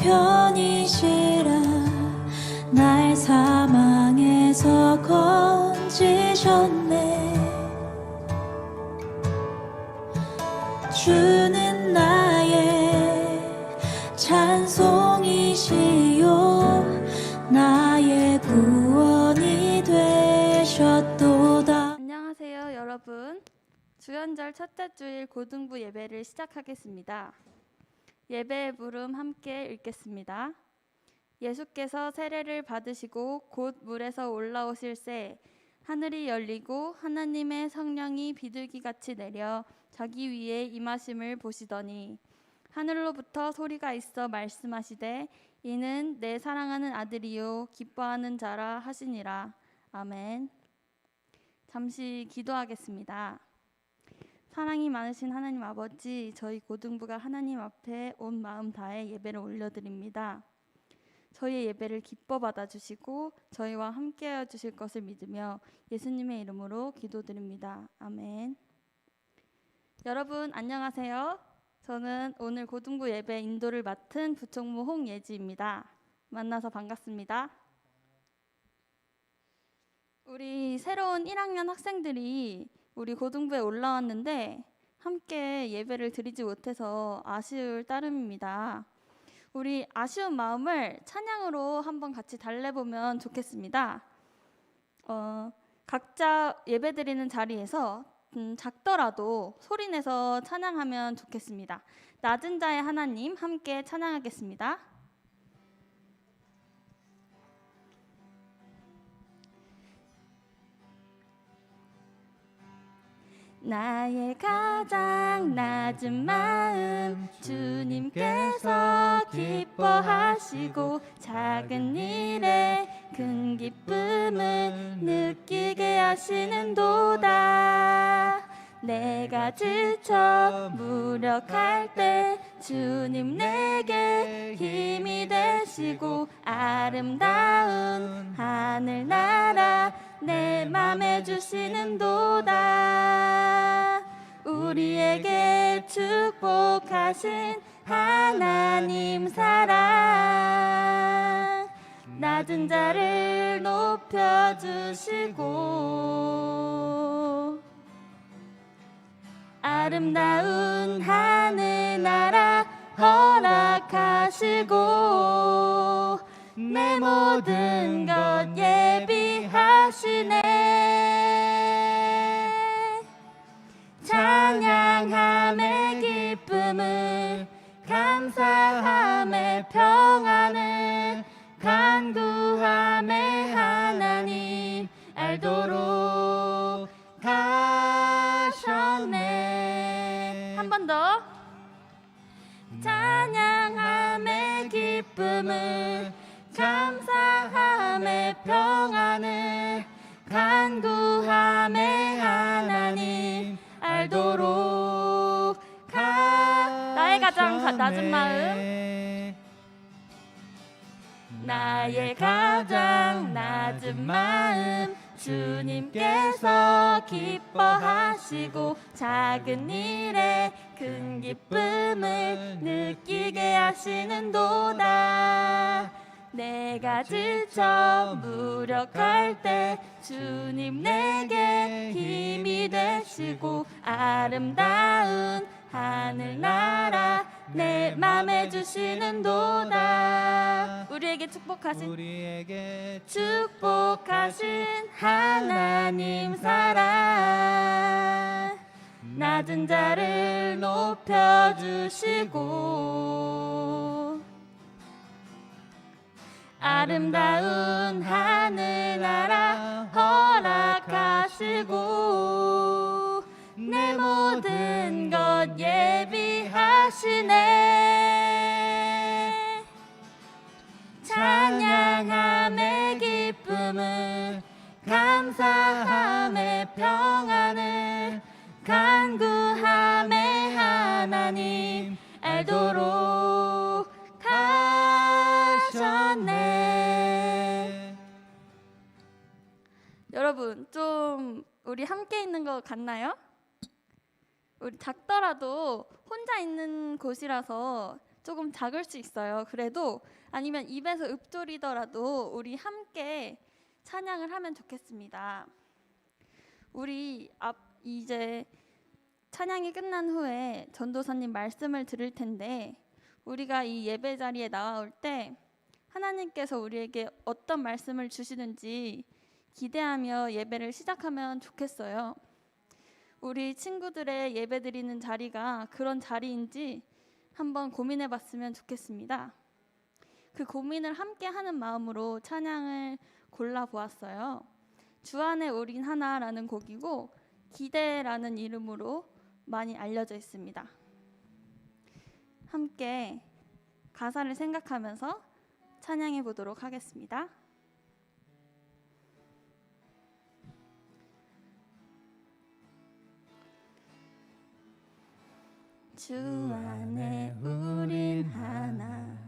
편이시라 날 사망에서 건지셨네. 주는 나의 찬송이시요 나의 구원이 되셨도다. 안녕하세요 여러분. 주연절 첫째 주일 고등부 예배를 시작하겠습니다. 예배의 부름 함께 읽겠습니다. 예수께서 세례를 받으시고 곧 물에서 올라오실새 하늘이 열리고 하나님의 성령이 비둘기같이 내려 자기 위에 임하심을 보시더니 하늘로부터 소리가 있어 말씀하시되 이는 내 사랑하는 아들이요 기뻐하는 자라 하시니라. 아멘. 잠시 기도하겠습니다. 사랑이 많으신 하나님 아버지, 저희 고등부가 하나님 앞에 온 마음 다해 예배를 올려드립니다. 저희의 예배를 기뻐 받아주시고 저희와 함께하여 주실 것을 믿으며 예수님의 이름으로 기도드립니다. 아멘. 여러분 안녕하세요. 저는 오늘 고등부 예배 인도를 맡은 부총무 홍예지입니다. 만나서 반갑습니다. 우리 새로운 1학년 학생들이 우리 고등부에 올라왔는데 함께 예배를 드리지 못해서 아쉬울 따름입니다. 우리 아쉬운 마음을 찬양으로 한번 같이 달래보면 좋겠습니다. 각자 예배 드리는 자리에서 작더라도 소리내서 찬양하면 좋겠습니다. 낮은 자의 하나님 함께 찬양하겠습니다. 나의 가장 낮은 마음 주님께서 기뻐하시고 작은 일에 큰 기쁨을 느끼게 하시는도다. 내가 지쳐 무력할 때 주님 내게 힘이 되시고 아름다운 하늘나라 내 맘에 주시는도다. 우리에게 축복하신 하나님 사랑 낮은 자를 높여주시고 아름다운 하늘나라 허락하시고 내 모든 것 예비하시네. 찬양함의 기쁨을 감사함의 평안을 간구함의 하나님 알도록 하셨네. 한 번 더. 찬양함의 기쁨을 감사함의 평안을 간구함의 하나님 알도록 나의 가장 낮은 마음 나의 가장 낮은 마음 주님께서 기뻐하시고 작은 일에 큰 기쁨을 느끼게 하시는도다. 내가 지쳐 무력할 때 주님 내게 힘이 되시고 아름다운 하늘나라 내 맘에 주시는도다. 우리에게 축복하신 하나님 사랑 낮은 자를 높여주시고 아름다운 하늘나라 허락하시고 내 모든 것 예비하시네. 찬양함의 기쁨을 감사함의 평안을 간구함의 하나님 알도록 하셨네. 여러분 좀 우리 함께 있는 것 같나요? 우리 작더라도 혼자 있는 곳이라서 조금 작을 수 있어요. 그래도 아니면 입에서 읊조리더라도 우리 함께 찬양을 하면 좋겠습니다. 우리 이제 찬양이 끝난 후에 전도사님 말씀을 들을 텐데 우리가 이 예배 자리에 나올 때 하나님께서 우리에게 어떤 말씀을 주시는지 기대하며 예배를 시작하면 좋겠어요. 우리 친구들의 예배 드리는 자리가 그런 자리인지 한번 고민해 봤으면 좋겠습니다. 그 고민을 함께 하는 마음으로 찬양을 골라 보았어요. 주 안에 우린 하나라는 곡이고 기대라는 이름으로 많이 알려져 있습니다. 함께 가사를 생각하면서 찬양해 보도록 하겠습니다. 주 안에 우린 하나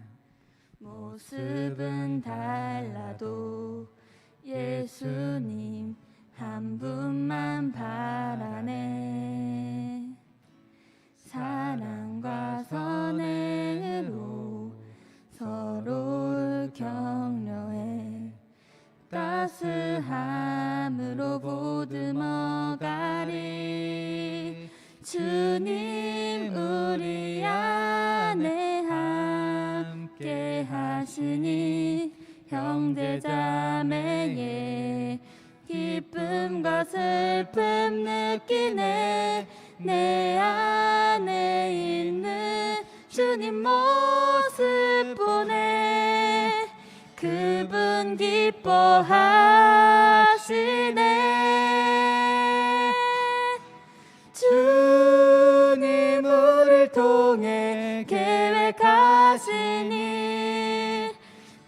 모습은 달라도 예수님 한 분만 바라네. 사랑과 선행으로 서로를 격려해 따스함으로 보듬어가리. 주님 우리 안에 함께 하시니 형제자매의 기쁨과 슬픔 느끼네. 내 안에 있는 주님 모습 보네. 그분 기뻐하시네. 주님 우리를 통해 계획하시니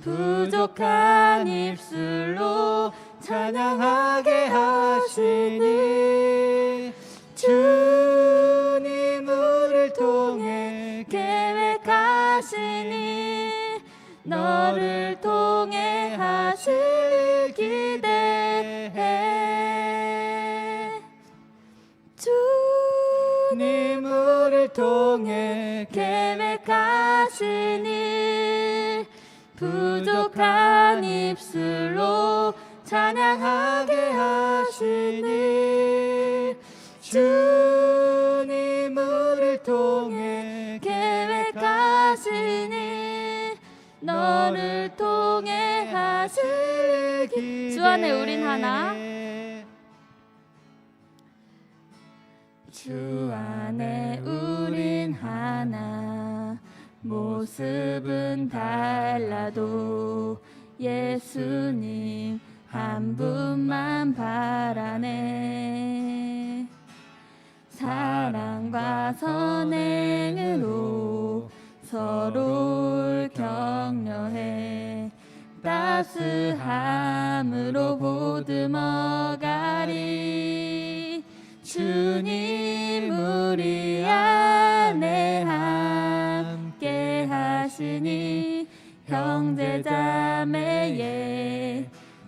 부족한 입술로 찬양하게 하시니. 주님 우리를 통해 계획하시니 너를 통해 하실 기대해. 주님 우리를 통해 계획하시니 부족한 입술로 찬양하게 하시니. 주님 우리를 통해 계획하시니 너를 통해 하실 기대. 주 안에 우린 하나. 주 안에 우린 하나 모습은 달라도 예수님 한 분만 바라네. 사랑과 선행으로 서로를 격려해 따스함으로 보듬어가리. 주님 우리 안에 함께 하시니 형제자매의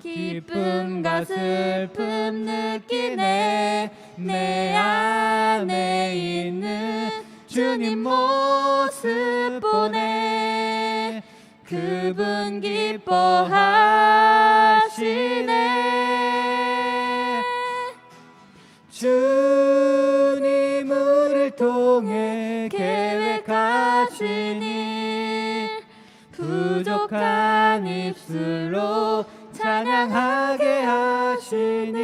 기쁨과 슬픔 느끼네. 내 안에 있는 주님 모습 보네. 그분 기뻐하시네. 주님 우리를 통해 계획하시니 부족한 입술로 찬양하게 하시니.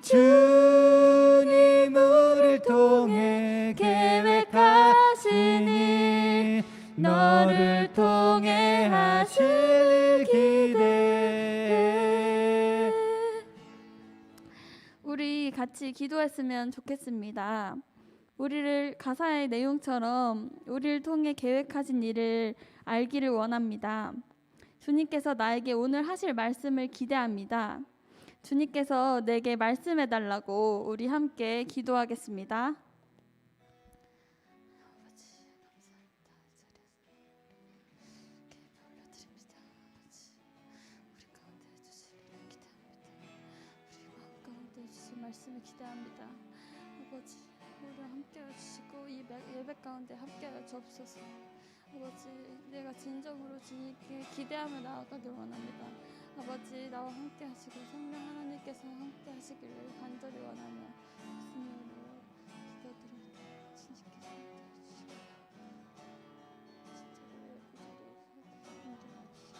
주님 우리를 통해 계획하시니 너를 통해 하실 기대. 우리 같이 기도했으면 좋겠습니다. 우리를 가사의 내용처럼 우리를 통해 계획하신 일을 알기를 원합니다. 주님께서 나에게 오늘 하실 말씀을 기대합니다. 주님께서 내게 말씀해 달라고 우리 함께 기도하겠습니다. 말씀을 기대합니다. 아버지, 우리와 함께 주시고 이 예배 가운데 함께하여 주옵소서. 아버지, 내가 진정으로 주님께 기대하며 나아가길 원합니다. 아버지, 나와 함께 하시고 성령 하나님께서 함께 하시기를 간절히 원하며 예수님으로 기도드립니다. 진실께서 함께 해주시고 진짜로 부조리 인도해 주시고 저희를 인도하여 주옵소서.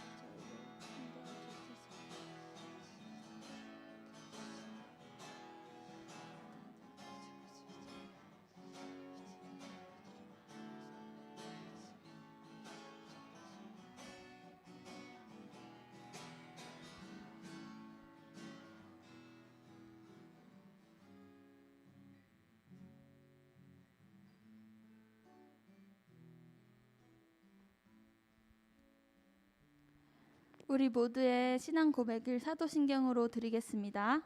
우리 모두의 신앙 고백을 사도신경으로 드리겠습니다.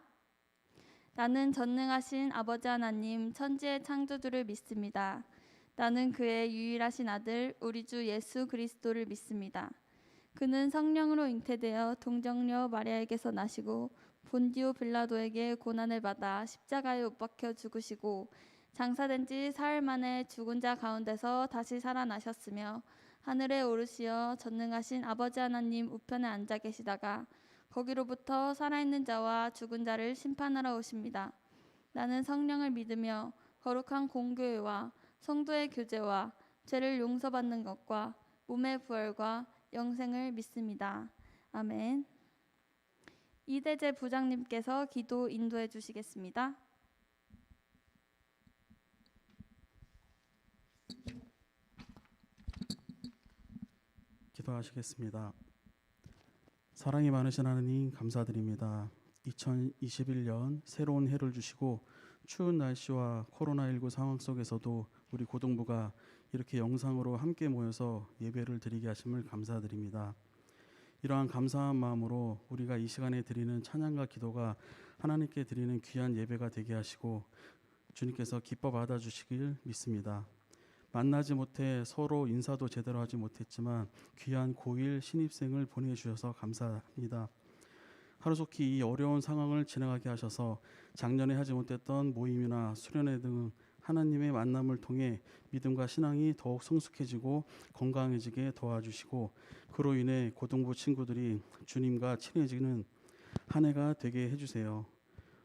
나는 전능하신 아버지 하나님 천지의 창조주를 믿습니다. 나는 그의 유일하신 아들 우리 주 예수 그리스도를 믿습니다. 그는 성령으로 잉태되어 동정녀 마리아에게서 나시고 본디오 빌라도에게 고난을 받아 십자가에 못 박혀 죽으시고 장사된 지 사흘 만에 죽은 자 가운데서 다시 살아나셨으며 하늘에 오르시어 전능하신 아버지 하나님 우편에 앉아 계시다가 거기로부터 살아있는 자와 죽은 자를 심판하러 오십니다. 나는 성령을 믿으며 거룩한 공교회와 성도의 교제와 죄를 용서받는 것과 몸의 부활과 영생을 믿습니다. 아멘. 이대재 부장님께서 기도 인도해 주시겠습니다. 기도하시겠습니다. 사랑이 많으신 하나님 감사드립니다. 2021년 새로운 해를 주시고 추운 날씨와 코로나19 상황 속에서도 우리 고등부가 이렇게 영상으로 함께 모여서 예배를 드리게 하심을 감사드립니다. 이러한 감사한 마음으로 우리가 이 시간에 드리는 찬양과 기도가 하나님께 드리는 귀한 예배가 되게 하시고 주님께서 기뻐 받아주시길 믿습니다. 만나지 못해 서로 인사도 제대로 하지 못했지만 귀한 고1 신입생을 보내주셔서 감사합니다. 하루속히 이 어려운 상황을 지나가게 하셔서 작년에 하지 못했던 모임이나 수련회 등 하나님의 만남을 통해 믿음과 신앙이 더욱 성숙해지고 건강해지게 도와주시고 그로 인해 고등부 친구들이 주님과 친해지는 한 해가 되게 해주세요.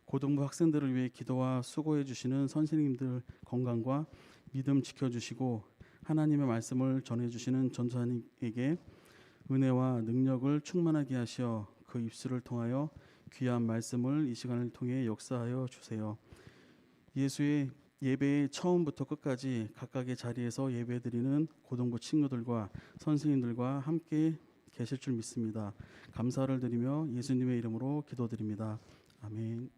고등부 학생들을 위해 기도와 수고해 주시는 선생님들 건강과 믿음 지켜주시고 하나님의 말씀을 전해주시는 전도사님에게 은혜와 능력을 충만하게 하시어 그 입술을 통하여 귀한 말씀을 이 시간을 통해 역사하여 주세요. 예수의 예배의 처음부터 끝까지 각각의 자리에서 예배드리는 고등부 친구들과 선생님들과 함께 계실 줄 믿습니다. 감사를 드리며 예수님의 이름으로 기도드립니다. 아멘.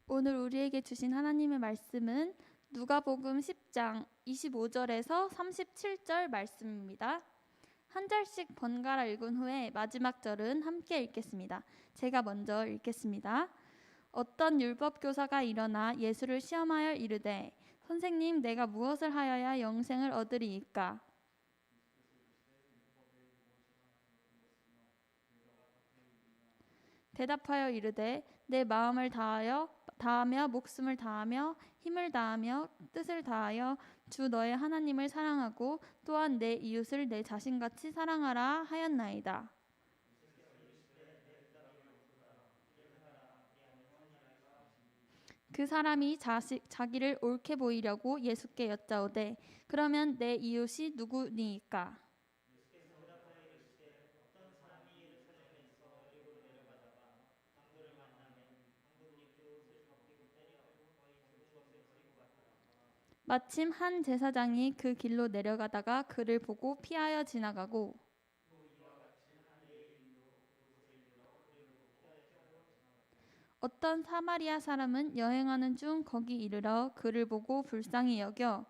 오늘 우리에게 주신 하나님의 말씀은 누가복음 10장 25절에서 37절 말씀입니다. 한 절씩 번갈아 읽은 후에 마지막 절은 함께 읽겠습니다. 제가 먼저 읽겠습니다. 어떤 율법 교사가 일어나 예수를 시험하여 이르되 선생님, 내가 무엇을 하여야 영생을 얻으리이까? 대답하여 이르되 내 마음을 다하며 목숨을 다하며 힘을 다하며 뜻을 다하여 주 너의 하나님을 사랑하고 또한 내 이웃을 내 자신같이 사랑하라 하였나이다. 그 사람이 자기를 옳게 보이려고 예수께 여짜오되 그러면 내 이웃이 누구니이까? 마침 한 제사장이 그 길로 내려가다가 그를 보고 피하여 지나가고 어떤 사마리아 사람은 여행하는 중 거기 이르러 그를 보고 불쌍히 여겨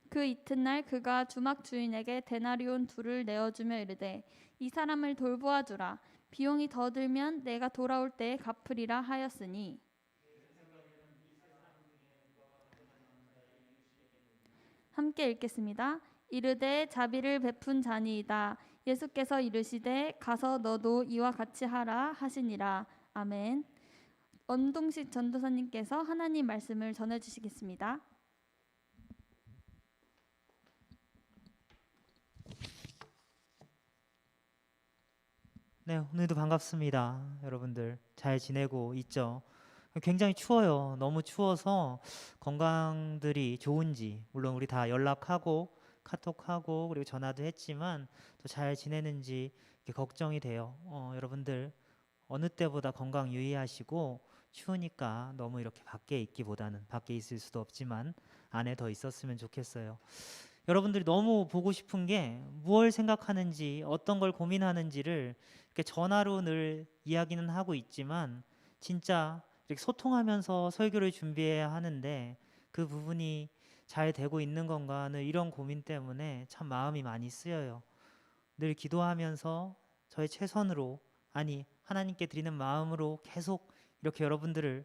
그 이튿날 그가 주막 주인에게 데나리온 2를 내어주며 이르되 이 사람을 돌보아 주라. 비용이 더 들면 내가 돌아올 때에 갚으리라 하였으니 함께 읽겠습니다. 이르되 자비를 베푼 자니이다. 예수께서 이르시되 가서 너도 이와 같이 하라 하시니라. 아멘. 원동식 전도사님께서 하나님 말씀을 전해주시겠습니다. 네, 오늘도 반갑습니다. 여러분들 잘 지내고 있죠? 굉장히 추워요. 너무 추워서 건강들이 좋은지, 물론 우리 다 연락하고 카톡하고 그리고 전화도 했지만 또 잘 지내는지 이렇게 걱정이 돼요. 여러분들 어느 때보다 건강 유의하시고, 추우니까 너무 이렇게 밖에 있기보다는, 밖에 있을 수도 없지만 안에 더 있었으면 좋겠어요. 여러분들이 너무 보고 싶은 게 무엇을 생각하는지, 어떤 걸 고민하는지를 이렇게 전화로 늘 이야기는 하고 있지만 진짜 이렇게 소통하면서 설교를 준비해야 하는데 그 부분이 잘 되고 있는 건가 하는 이런 고민 때문에 참 마음이 많이 쓰여요. 늘 기도하면서 저의 최선으로, 아니 하나님께 드리는 마음으로 계속 이렇게 여러분들을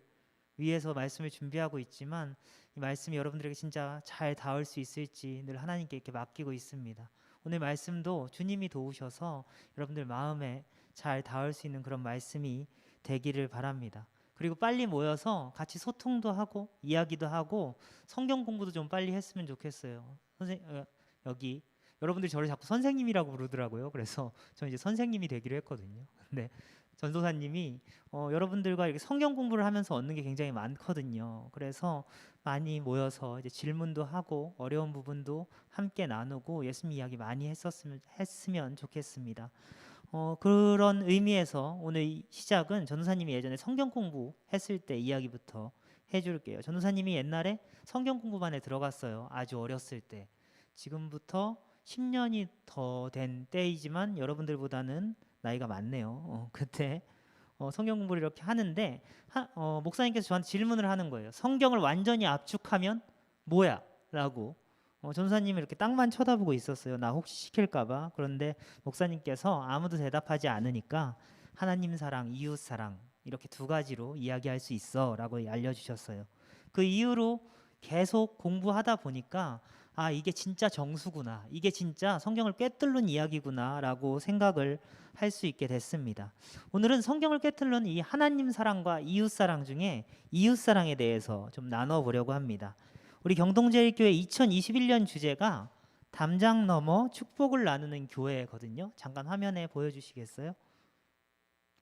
위해서 말씀을 준비하고 있지만 이 말씀이 여러분들에게 진짜 잘 닿을 수 있을지 늘 하나님께 이렇게 맡기고 있습니다. 오늘 말씀도 주님이 도우셔서 여러분들 마음에 잘 닿을 수 있는 그런 말씀이 되기를 바랍니다. 그리고 빨리 모여서 같이 소통도 하고 이야기도 하고 성경 공부도 좀 빨리 했으면 좋겠어요. 여기 여러분들이 저를 자꾸 선생님이라고 부르더라고요. 그래서 저는 이제 선생님이 되기로 했거든요. 근데 전도사님이 여러분들과 이렇게 성경 공부를 하면서 얻는 게 굉장히 많거든요. 그래서 많이 모여서 이제 질문도 하고 어려운 부분도 함께 나누고 예수님 이야기 많이 했으면 좋겠습니다. 그런 의미에서 오늘 이 시작은 전도사님이 예전에 성경 공부했을 때 이야기부터 해줄게요. 전도사님이 옛날에 성경 공부반에 들어갔어요. 아주 어렸을 때. 지금부터 10년이 더 된 때이지만 여러분들보다는 나이가 많네요. 그때 성경 공부를 이렇게 하는데 목사님께서 저한테 질문을 하는 거예요. 성경을 완전히 압축하면 뭐야? 라고. 전도사님이 이렇게 땅만 쳐다보고 있었어요. 나 혹시 시킬까봐. 그런데 목사님께서 아무도 대답하지 않으니까 하나님 사랑, 이웃 사랑 이렇게 두 가지로 이야기할 수 있어 라고 알려주셨어요. 그 이후로 계속 공부하다 보니까 아, 이게 진짜 정수구나, 이게 진짜 성경을 꿰뚫는 이야기구나 라고 생각을 할 수 있게 됐습니다. 오늘은 성경을 꿰뚫는 이 하나님 사랑과 이웃 사랑 중에 이웃 사랑에 대해서 좀 나눠보려고 합니다. 우리 경동제일교회 2021년 주제가 담장 넘어 축복을 나누는 교회거든요. 잠깐 화면에 보여주시겠어요?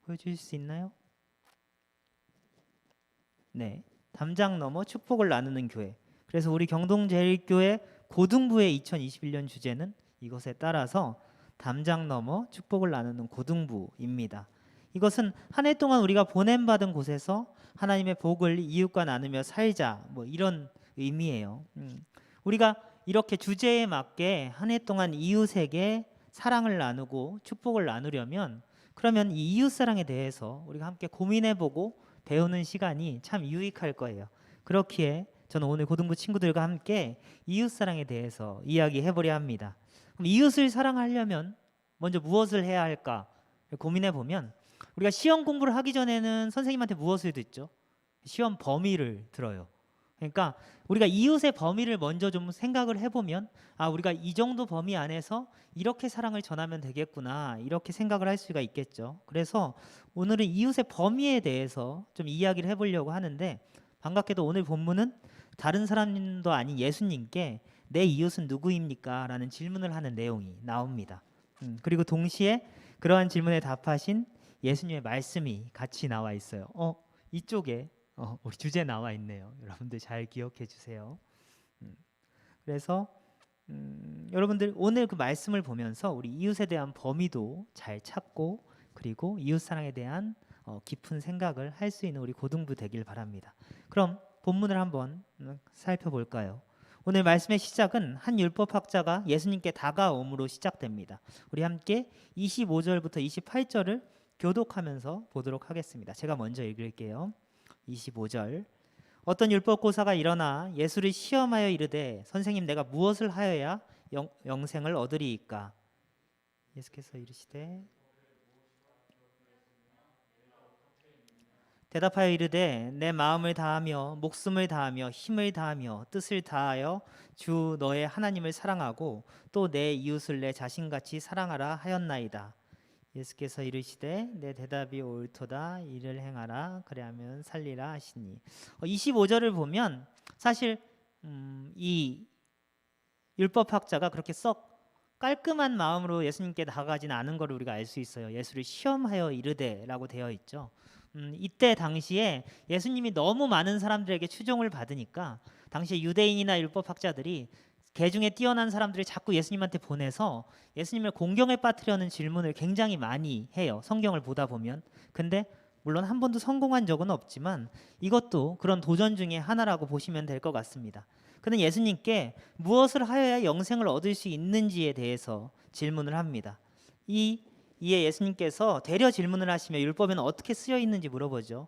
보여주실 수 있나요? 네, 담장 넘어 축복을 나누는 교회. 그래서 우리 경동제일교회 고등부의 2021년 주제는 이것에 따라서 담장 넘어 축복을 나누는 고등부입니다. 이것은 한 해 동안 우리가 보냄받은 곳에서 하나님의 복을 이웃과 나누며 살자, 뭐 이런 의미예요. 우리가 이렇게 주제에 맞게 한 해 동안 이웃에게 사랑을 나누고 축복을 나누려면 그러면 이 이웃 사랑에 대해서 우리가 함께 고민해보고 배우는 시간이 참 유익할 거예요. 그렇기에 저는 오늘 고등부 친구들과 함께 이웃 사랑에 대해서 이야기해보려 합니다. 그럼 이웃을 사랑하려면 먼저 무엇을 해야 할까 고민해보면 우리가 시험 공부를 하기 전에는 선생님한테 무엇을 듣죠? 시험 범위를 들어요. 그러니까 우리가 이웃의 범위를 먼저 좀 생각을 해보면 아, 우리가 이 정도 범위 안에서 이렇게 사랑을 전하면 되겠구나 이렇게 생각을 할 수가 있겠죠. 그래서 오늘은 이웃의 범위에 대해서 좀 이야기를 해보려고 하는데 반갑게도 오늘 본문은 다른 사람도 아닌 예수님께 내 이웃은 누구입니까? 라는 질문을 하는 내용이 나옵니다. 그리고 동시에 그러한 질문에 답하신 예수님의 말씀이 같이 나와 있어요. 이쪽에 우리 주제 나와 있네요. 여러분들 잘 기억해 주세요. 그래서 여러분들 오늘 그 말씀을 보면서 우리 이웃에 대한 범위도 잘 찾고 그리고 이웃 사랑에 대한 깊은 생각을 할 수 있는 우리 고등부 되길 바랍니다. 그럼 본문을 한번 살펴볼까요? 오늘 말씀의 시작은 한 율법학자가 예수님께 다가옴으로 시작됩니다. 우리 함께 25절부터 28절을 교독하면서 보도록 하겠습니다. 제가 먼저 읽을게요. 25절. 어떤 율법고사가 일어나 예수를 시험하여 이르되 선생님 내가 무엇을 하여야 영생을 얻으리이까? 예수께서 이르시되 대답하여 이르되 내 마음을 다하며 목숨을 다하며 힘을 다하며 뜻을 다하여 주 너의 하나님을 사랑하고 또 내 이웃을 내 자신같이 사랑하라 하였나이다. 예수께서 이르시되 내 대답이 옳도다 이를 행하라 그리하면 살리라 하시니 25절을 보면 사실 이 율법학자가 그렇게 썩 깔끔한 마음으로 예수님께 다가가지는 않은 걸 우리가 알 수 있어요. 예수를 시험하여 이르되라고 되어 있죠. 이때 당시에 예수님이 너무 많은 사람들에게 추종을 받으니까 당시 유대인이나 율법학자들이 개중에 뛰어난 사람들이 자꾸 예수님한테 보내서 예수님을 공경에 빠뜨려는 질문을 굉장히 많이 해요. 성경을 보다 보면. 근데 물론 한 번도 성공한 적은 없지만 이것도 그런 도전 중에 하나라고 보시면 될 것 같습니다. 그는 예수님께 무엇을 하여야 영생을 얻을 수 있는지에 대해서 질문을 합니다. 이에 예수님께서 되려 질문을 하시며 율법에는 어떻게 쓰여 있는지 물어보죠.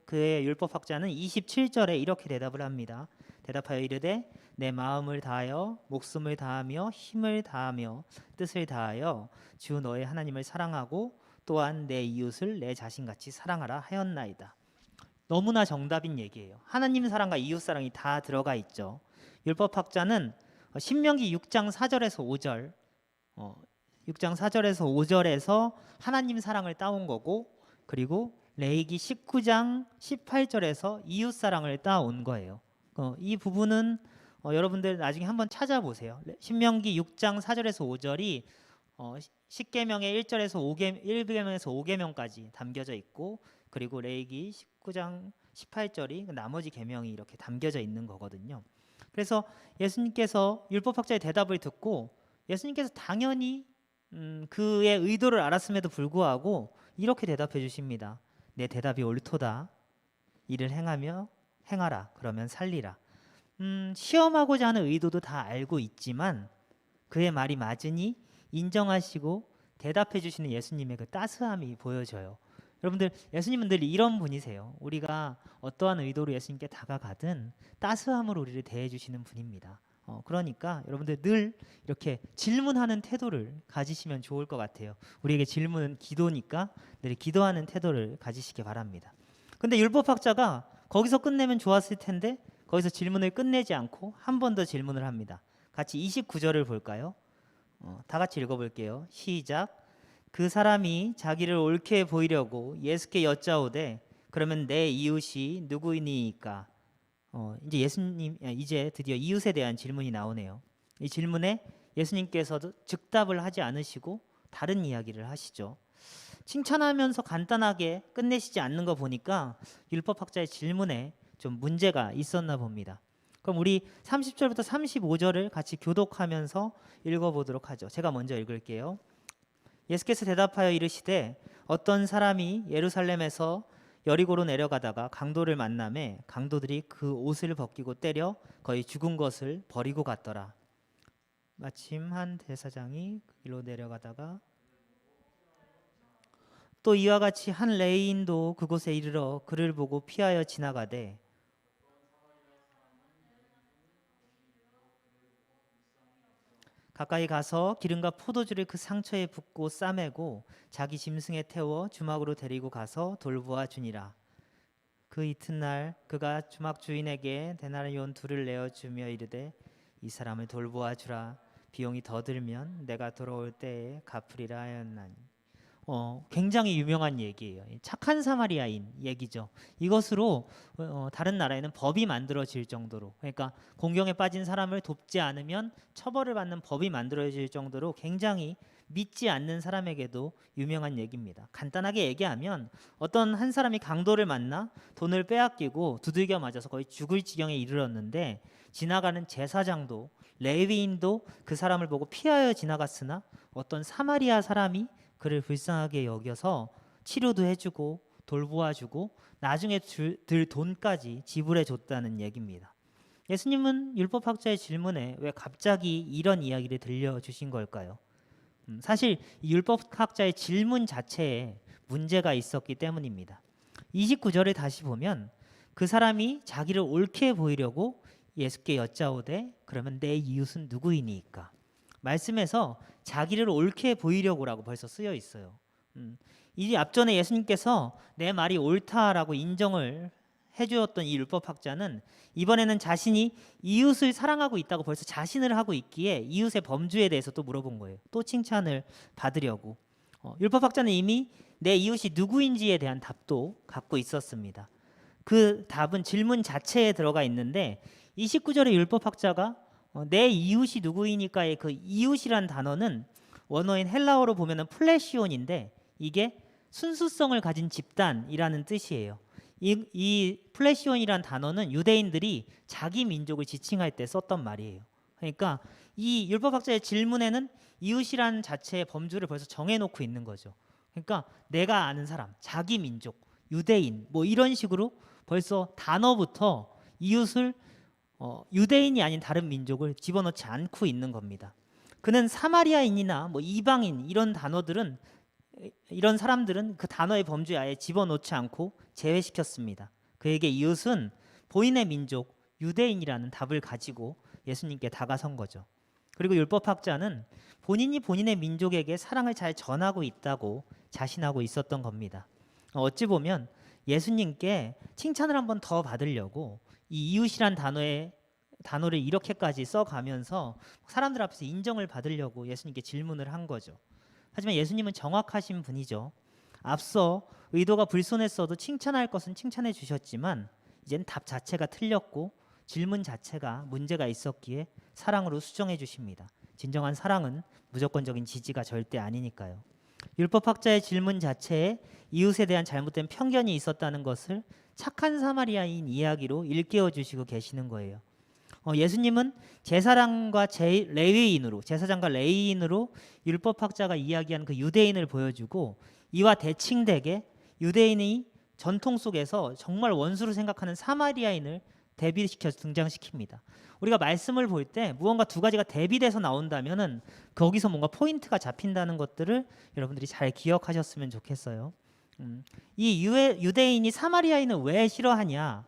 그의 율법학자는 27절에 이렇게 대답을 합니다. 대답하여 이르되 내 마음을 다하여 목숨을 다하며 힘을 다하며 뜻을 다하여 주 너의 하나님을 사랑하고 또한 내 이웃을 내 자신같이 사랑하라 하였나이다. 너무나 정답인 얘기예요. 하나님 사랑과 이웃 사랑이 다 들어가 있죠. 율법학자는 신명기 6장 4절에서 5절 6장 4절에서 5절에서 하나님 사랑을 따온 거고 그리고 레위기 19장 18절에서 이웃 사랑을 따온 거예요. 이 부분은 여러분들 나중에 한번 찾아보세요. 신명기 6장 4절에서 5절이 10계명의 1계명에서 5계명까지 담겨져 있고 그리고 레위기 19장 18절이 나머지 계명이 이렇게 담겨져 있는 거거든요. 그래서 예수님께서 율법학자의 대답을 듣고 예수님께서 당연히 그의 의도를 알았음에도 불구하고 이렇게 대답해 주십니다. 내 대답이 옳도다. 이를 행하라. 그러면 살리라. 시험하고자 하는 의도도 다 알고 있지만 그의 말이 맞으니 인정하시고 대답해 주시는 예수님의 그 따스함이 보여져요. 여러분들 예수님은 늘 이런 분이세요. 우리가 어떠한 의도로 예수님께 다가가든 따스함으로 우리를 대해 주시는 분입니다. 그러니까 여러분들 늘 이렇게 질문하는 태도를 가지시면 좋을 것 같아요. 우리에게 질문은 기도니까 늘 기도하는 태도를 가지시기 바랍니다. 근데 율법학자가 거기서 끝내면 좋았을 텐데 거기서 질문을 끝내지 않고 한 번 더 질문을 합니다. 같이 29절을 볼까요? 다 같이 읽어볼게요. 시작. 그 사람이 자기를 옳게 보이려고 예수께 여짜오되 그러면 내 이웃이 누구이니까? 이제 드디어 이웃에 대한 질문이 나오네요. 이 질문에 예수님께서도 즉답을 하지 않으시고 다른 이야기를 하시죠. 칭찬하면서 간단하게 끝내시지 않는 거 보니까 율법학자의 질문에 좀 문제가 있었나 봅니다. 그럼 우리 30절부터 35절을 같이 교독하면서 읽어보도록 하죠. 제가 먼저 읽을게요. 예수께서 대답하여 이르시되 어떤 사람이 예루살렘에서 여리고로 내려가다가 강도를 만나매 강도들이 그 옷을 벗기고 때려 거의 죽은 것을 버리고 갔더라. 마침 한 대사장이 그 길로 내려가다가 또 이와 같이 한 레위인도 그곳에 이르러 그를 보고 피하여 지나가되 가까이 가서 기름과 포도주를 그 상처에 붓고 싸매고 자기 짐승에 태워 주막으로 데리고 가서 돌보아 주니라. 그 이튿날 그가 주막 주인에게 데나리온 2를 내어 주며 이르되 이 사람을 돌보아 주라. 비용이 더 들면 내가 돌아올 때에 갚으리라 하였나니. 굉장히 유명한 얘기예요. 착한 사마리아인 얘기죠. 이것으로 다른 나라에는 법이 만들어질 정도로, 그러니까 공경에 빠진 사람을 돕지 않으면 처벌을 받는 법이 만들어질 정도로 굉장히 믿지 않는 사람에게도 유명한 얘기입니다. 간단하게 얘기하면 어떤 한 사람이 강도를 만나 돈을 빼앗기고 두들겨 맞아서 거의 죽을 지경에 이르렀는데 지나가는 제사장도 레위인도 그 사람을 보고 피하여 지나갔으나 어떤 사마리아 사람이 그를 불쌍하게 여겨서 치료도 해주고 돌보아주고 나중에 들 돈까지 지불해 줬다는 얘기입니다. 예수님은 율법학자의 질문에 왜 갑자기 이런 이야기를 들려주신 걸까요? 사실 이 율법학자의 질문 자체에 문제가 있었기 때문입니다. 29절을 다시 보면 그 사람이 자기를 옳게 보이려고 예수께 여짜오되 그러면 내 이웃은 누구이니까? 말씀에서 자기를 옳게 보이려고라고 벌써 쓰여 있어요. 이 앞전에 예수님께서 내 말이 옳다라고 인정을 해주었던 이 율법학자는 이번에는 자신이 이웃을 사랑하고 있다고 벌써 자신을 하고 있기에 이웃의 범주에 대해서 또 물어본 거예요. 또 칭찬을 받으려고. 율법학자는 이미 내 이웃이 누구인지에 대한 답도 갖고 있었습니다. 그 답은 질문 자체에 들어가 있는데 29절의 율법학자가 내 이웃이 누구이니까의 그 이웃이란 단어는 원어인 헬라어로 보면은 플레시온인데 이게 순수성을 가진 집단이라는 뜻이에요. 이 플레시온이란 단어는 유대인들이 자기 민족을 지칭할 때 썼던 말이에요. 그러니까 이 율법학자의 질문에는 이웃이란 자체의 범주를 벌써 정해놓고 있는 거죠. 그러니까 내가 아는 사람, 자기 민족, 유대인 뭐 이런 식으로 벌써 단어부터 이웃을 유대인이 아닌 다른 민족을 집어넣지 않고 있는 겁니다. 그는 사마리아인이나 뭐 이방인 이런 사람들은 그 단어의 범주에 아예 집어넣지 않고 제외시켰습니다. 그에게 이웃은 본인의 민족 유대인이라는 답을 가지고 예수님께 다가선 거죠. 그리고 율법학자는 본인이 본인의 민족에게 사랑을 잘 전하고 있다고 자신하고 있었던 겁니다. 어찌 보면 예수님께 칭찬을 한번 더 받으려고 이 이웃이란 단어를 이렇게까지 써가면서 사람들 앞에서 인정을 받으려고 예수님께 질문을 한 거죠. 하지만 예수님은 정확하신 분이죠. 앞서 의도가 불손했어도 칭찬할 것은 칭찬해 주셨지만 이제는 답 자체가 틀렸고 질문 자체가 문제가 있었기에 사랑으로 수정해 주십니다. 진정한 사랑은 무조건적인 지지가 절대 아니니까요. 율법학자의 질문 자체에 이웃에 대한 잘못된 편견이 있었다는 것을 착한 사마리아인 이야기로 일깨워 주시고 계시는 거예요. 예수님은 제사장과 레위인으로 율법학자가 이야기한 그 유대인을 보여주고 이와 대칭되게 유대인이 전통 속에서 정말 원수로 생각하는 사마리아인을 대비시켜 등장시킵니다. 우리가 말씀을 볼 때 무언가 두 가지가 대비돼서 나온다면은 거기서 뭔가 포인트가 잡힌다는 것들을 여러분들이 잘 기억하셨으면 좋겠어요. 이 유대인이 사마리아인을 왜 싫어하냐?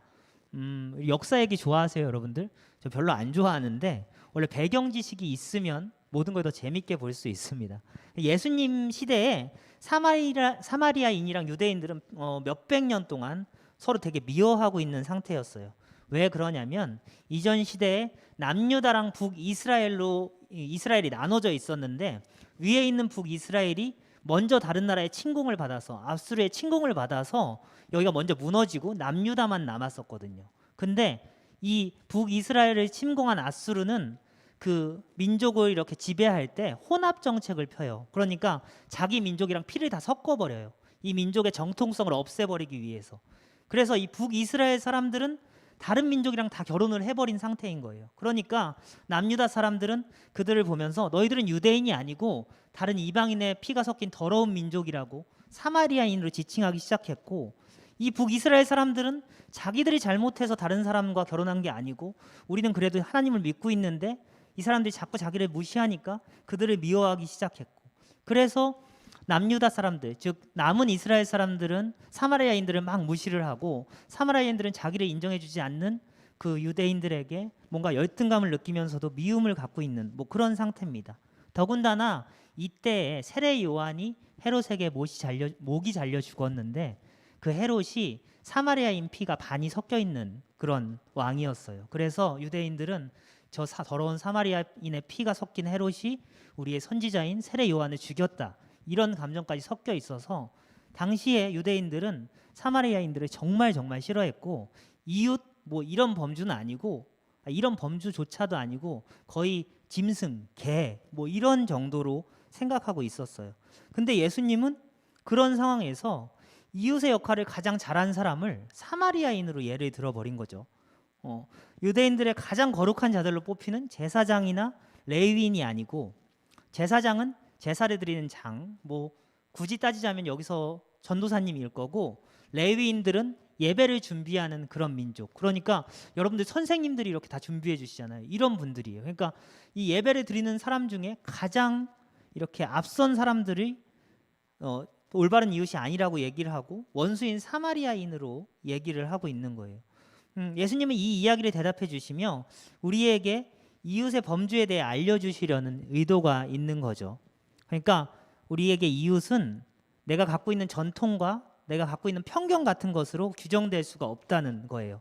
역사 얘기 좋아하세요, 여러분들? 저 별로 안 좋아하는데 원래 배경 지식이 있으면 모든 걸 더 재밌게 볼 수 있습니다. 예수님 시대에 사마리아인이랑 유대인들은 몇백 년 동안 서로 되게 미워하고 있는 상태였어요. 왜 그러냐면 이전 시대에 남유다랑 이스라엘이 나눠져 있었는데 위에 있는 북이스라엘이 먼저 다른 나라의 침공을 받아서 아수르의 침공을 받아서 여기가 먼저 무너지고 남유다만 남았었거든요. 근데 이 북이스라엘을 침공한 아수르는 그 민족을 이렇게 지배할 때 혼합 정책을 펴요. 그러니까 자기 민족이랑 피를 다 섞어버려요. 이 민족의 정통성을 없애버리기 위해서. 그래서 이 북이스라엘 사람들은 다른 민족이랑 다 결혼을 해버린 상태인 거예요. 그러니까 남유다 사람들은 그들을 보면서 너희들은 유대인이 아니고 다른 이방인의 피가 섞인 더러운 민족이라고 사마리아인으로 지칭하기 시작했고, 이 북이스라엘 사람들은 자기들이 잘못해서 다른 사람과 결혼한 게 아니고 우리는 그래도 하나님을 믿고 있는데 이 사람들이 자꾸 자기를 무시하니까 그들을 미워하기 시작했고, 그래서 남유다 사람들, 즉 남은 이스라엘 사람들은 사마리아인들을 막 무시를 하고 사마리아인들은 자기를 인정해주지 않는 그 유대인들에게 뭔가 열등감을 느끼면서도 미움을 갖고 있는 뭐 그런 상태입니다. 더군다나 이때에 세례 요한이 헤롯에게 목이 잘려 죽었는데 그 헤롯이 사마리아인 피가 반이 섞여 있는 그런 왕이었어요. 그래서 유대인들은 저 더러운 사마리아인의 피가 섞인 헤롯이 우리의 선지자인 세례 요한을 죽였다, 이런 감정까지 섞여 있어서 당시에 유대인들은 사마리아인들을 정말 싫어했고 이웃 뭐 이런 범주는 아니고 이런 범주조차도 아니고 거의 짐승, 개 뭐 이런 정도로 생각하고 있었어요. 근데 예수님은 그런 상황에서 이웃의 역할을 가장 잘한 사람을 사마리아인으로 예를 들어버린 거죠. 유대인들의 가장 거룩한 자들로 뽑히는 제사장이나 레위인이 아니고, 제사장은 제사를 드리는 장, 뭐 굳이 따지자면 여기서 전도사님일 거고, 레위인들은 예배를 준비하는 그런 민족. 그러니까 여러분들 선생님들이 이렇게 다 준비해 주시잖아요. 이런 분들이에요. 그러니까 이 예배를 드리는 사람 중에 가장 이렇게 앞선 사람들이 올바른 이웃이 아니라고 얘기를 하고 원수인 사마리아인으로 얘기를 하고 있는 거예요. 예수님은 이 이야기를 대답해 주시며 우리에게 이웃의 범주에 대해 알려주시려는 의도가 있는 거죠. 그러니까 우리에게 이웃은 내가 갖고 있는 전통과 내가 갖고 있는 편견 같은 것으로 규정될 수가 없다는 거예요.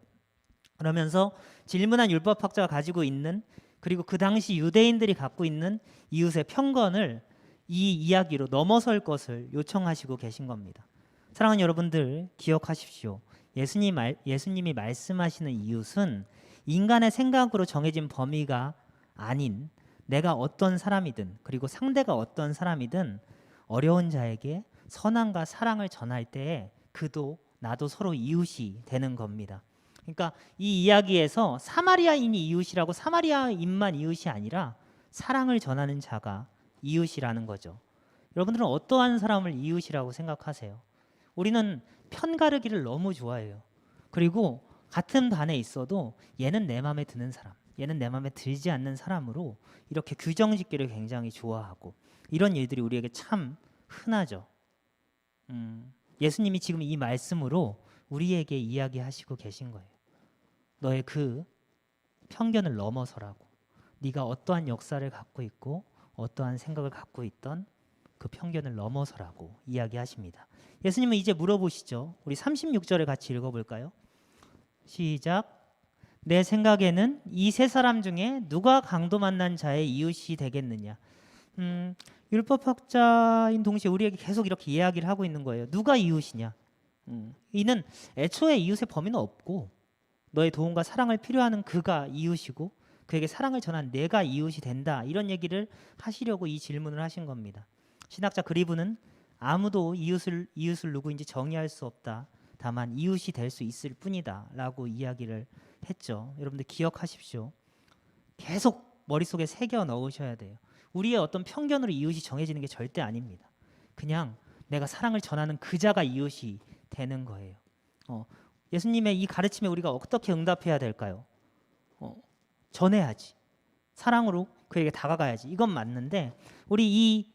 그러면서 질문한 율법학자가 가지고 있는, 그리고 그 당시 유대인들이 갖고 있는 이웃의 편견을 이 이야기로 넘어설 것을 요청하시고 계신 겁니다. 사랑하는 여러분들, 기억하십시오. 예수님이 말씀하시는 이웃은 인간의 생각으로 정해진 범위가 아닌, 내가 어떤 사람이든 그리고 상대가 어떤 사람이든 어려운 자에게 선함과 사랑을 전할 때에 그도 나도 서로 이웃이 되는 겁니다. 그러니까 이 이야기에서 사마리아인이 이웃이라고 사마리아인만 이웃이 아니라 사랑을 전하는 자가 이웃이라는 거죠. 여러분들은 어떠한 사람을 이웃이라고 생각하세요? 우리는 편가르기를 너무 좋아해요. 그리고 같은 반에 있어도 얘는 내 마음에 드는 사람, 얘는 내 마음에 들지 않는 사람으로 이렇게 규정짓기를 굉장히 좋아하고, 이런 일들이 우리에게 참 흔하죠. 예수님이 지금 이 말씀으로 우리에게 이야기하시고 계신 거예요. 너의 그 편견을 넘어서라고. 네가 어떠한 역사를 갖고 있고 어떠한 생각을 갖고 있던 그 편견을 넘어서라고 이야기하십니다. 예수님은 이제 물어보시죠. 우리 36절을 같이 읽어볼까요? 시작. 내 생각에는 이 세 사람 중에 누가 강도 만난 자의 이웃이 되겠느냐. 율법학자인 동시에 우리에게 계속 이렇게 이야기를 하고 있는 거예요. 누가 이웃이냐. 이는 애초에 이웃의 범위는 없고 너의 도움과 사랑을 필요하는 그가 이웃이고 그에게 사랑을 전한 내가 이웃이 된다. 이런 얘기를 하시려고 이 질문을 하신 겁니다. 신학자 그리브는 아무도 이웃을 누구인지 정의할 수 없다. 다만 이웃이 될 수 있을 뿐이다 라고 이야기를 했죠. 여러분들 기억하십시오. 계속 머릿속에 새겨 넣으셔야 돼요. 우리의 어떤 편견으로 이웃이 정해지는 게 절대 아닙니다. 그냥 내가 사랑을 전하는 그 자가 이웃이 되는 거예요. 예수님의 이 가르침에 우리가 어떻게 응답해야 될까요? 전해야지. 사랑으로 그에게 다가가야지. 이건 맞는데 우리 이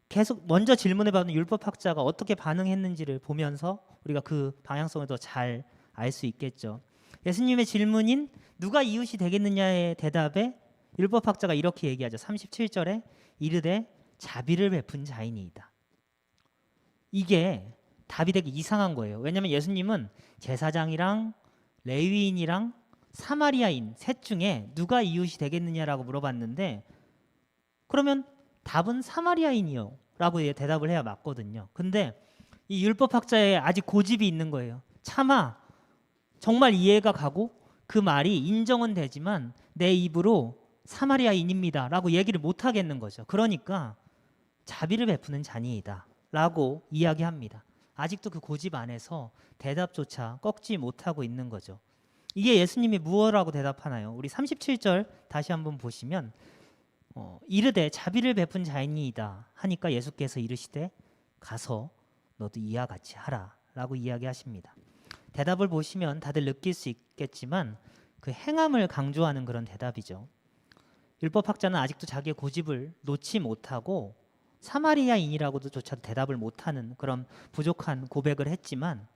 계속 먼저 질문해 받은 율법학자가 어떻게 반응했는지를 보면서 우리가 그 방향성을 더 잘 알 수 있겠죠. 예수님의 질문인 누가 이웃이 되겠느냐의 대답에 율법학자가 이렇게 얘기하죠. 37절에 이르되 자비를 베푼 자이니이다. 이게 답이 되게 이상한 거예요. 왜냐하면 예수님은 제사장이랑 레위인이랑 사마리아인 셋 중에 누가 이웃이 되겠느냐라고 물어봤는데, 그러면 답은 사마리아인이요 라고 대답을 해야 맞거든요. 근데 이 율법학자의 아직 고집이 있는 거예요. 차마 정말 이해가 가고 그 말이 인정은 되지만 내 입으로 사마리아인입니다 라고 얘기를 못 하겠는 거죠. 그러니까 자비를 베푸는 자니이다 라고 이야기합니다. 아직도 그 고집 안에서 대답조차 꺾지 못하고 있는 거죠. 이게 예수님이 무엇이라고 대답하나요? 우리 37절 다시 한번 보시면 이르되 자비를 베푼 자이니이다 하니까 예수께서 이르시되 가서 너도 이와 같이 하라 라고 이야기하십니다. 대답을 보시면 다들 느낄 수 있겠지만 그 행함을 강조하는 그런 대답이죠. 율법학자는 아직도 자기의 고집을 놓지 못하고 사마리아인이라고도 조차 대답을 못하는 그런 부족한 고백을 했지만,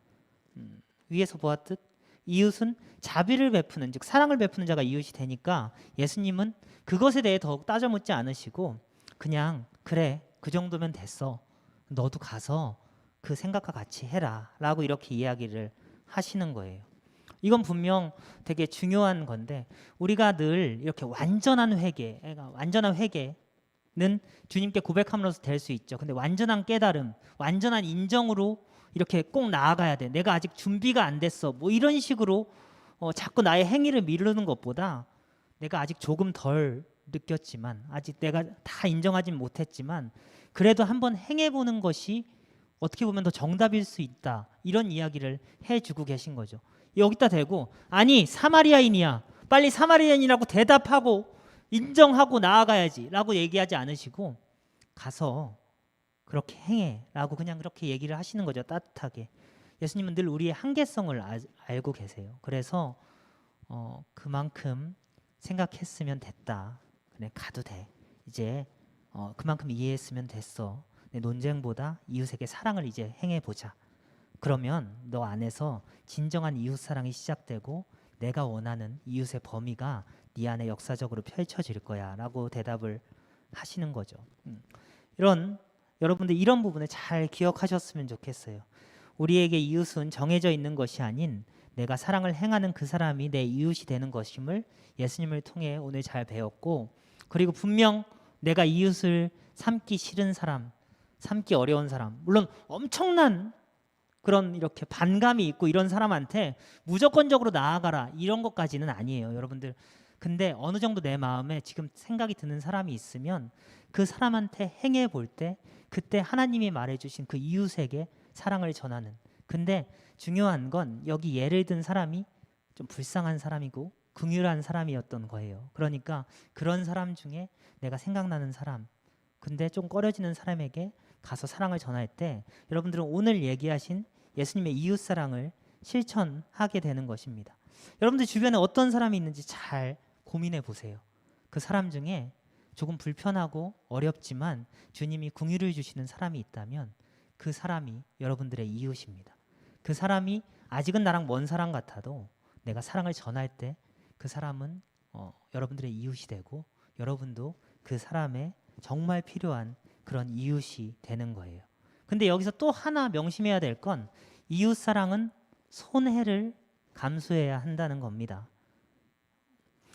위에서 보았듯 이웃은 자비를 베푸는, 즉 사랑을 베푸는 자가 이웃이 되니까 예수님은 그것에 대해 더욱 따져 묻지 않으시고 그냥 그래 그 정도면 됐어, 너도 가서 그 생각과 같이 해라 라고 이렇게 이야기를 하시는 거예요. 이건 분명 되게 중요한 건데, 우리가 늘 이렇게 완전한 회개는 주님께 고백함으로써 될 수 있죠. 근데 완전한 깨달음, 완전한 인정으로 이렇게 꼭 나아가야 돼. 내가 아직 준비가 안 됐어. 뭐 이런 식으로 자꾸 나의 행위를 미루는 것보다 내가 아직 조금 덜 느꼈지만, 아직 내가 다 인정하진 못했지만 그래도 한번 행해보는 것이 어떻게 보면 더 정답일 수 있다. 이런 이야기를 해주고 계신 거죠. 여기다 대고 아니 사마리아인이야, 빨리 사마리아인이라고 대답하고 인정하고 나아가야지 라고 얘기하지 않으시고 가서 그렇게 행해 라고 그냥 그렇게 얘기를 하시는 거죠. 따뜻하게. 예수님은 늘 우리의 한계성을 알고 계세요. 그래서 그만큼 생각했으면 됐다, 그래 가도 돼, 이제 그만큼 이해했으면 됐어, 내 논쟁보다 이웃에게 사랑을 이제 행해보자. 그러면 너 안에서 진정한 이웃 사랑이 시작되고 내가 원하는 이웃의 범위가 네 안에 역사적으로 펼쳐질 거야 라고 대답을 하시는 거죠. 이런 여러분들 이런 부분을 잘 기억하셨으면 좋겠어요. 우리에게 이웃은 정해져 있는 것이 아닌 내가 사랑을 행하는 그 사람이 내 이웃이 되는 것임을 예수님을 통해 오늘 잘 배웠고, 그리고 분명 내가 이웃을 삶기 싫은 사람, 삶기 어려운 사람, 물론 엄청난 그런 이렇게 반감이 있고 이런 사람한테 무조건적으로 나아가라 이런 것까지는 아니에요, 여러분들. 근데 어느 정도 내 마음에 지금 생각이 드는 사람이 있으면 그 사람한테 행해 볼 때 그때 하나님이 말해주신 그 이웃에게 사랑을 전하는. 근데 중요한 건 여기 예를 든 사람이 좀 불쌍한 사람이고 긍휼한 사람이었던 거예요. 그러니까 그런 사람 중에 내가 생각나는 사람, 근데 좀 꺼려지는 사람에게 가서 사랑을 전할 때 여러분들은 오늘 얘기하신 예수님의 이웃 사랑을 실천하게 되는 것입니다. 여러분들 주변에 어떤 사람이 있는지 잘 고민해 보세요. 그 사람 중에 조금 불편하고 어렵지만 주님이 긍휼을 주시는 사람이 있다면 그 사람이 여러분들의 이웃입니다. 그 사람이 아직은 나랑 먼 사람 같아도 내가 사랑을 전할 때 그 사람은 여러분들의 이웃이 되고 여러분도 그 사람의 정말 필요한 그런 이웃이 되는 거예요. 근데 여기서 또 하나 명심해야 될 건 이웃 사랑은 손해를 감수해야 한다는 겁니다.